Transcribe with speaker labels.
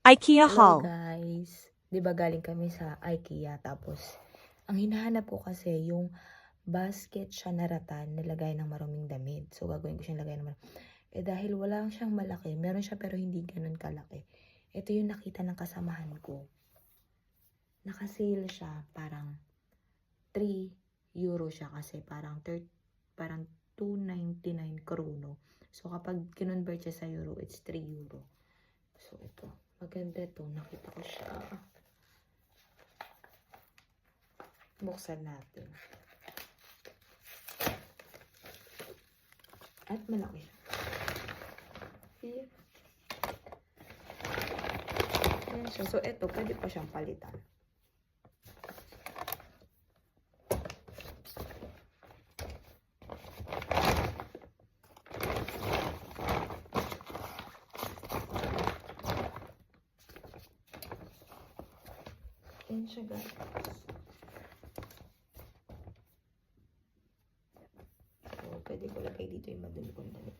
Speaker 1: IKEA
Speaker 2: Hello
Speaker 1: haul.
Speaker 2: guys, 'di ba galing kami sa IKEA tapos ang hinahanap ko kasi yung basket siya na ratan nilagay ng maruming damit. So gagawin ko siyang lagay ng dahil wala siyang malaki, meron siya pero hindi ganoon kalaki. Ito yung nakita ng kasamahan ko. Naka-sale siya, parang 3 euro siya kasi parang 299 krono. So kapag kinonvert siya sa euro, it's 3 euro. So ito, maganda to, nakita ko siya. Buksan natin. At malaki siya. See? Ayan siya. So ito, pwede pa siyang palitan. Ayan siya guys. So, pwede ko lagay dito yung madumi kong damit.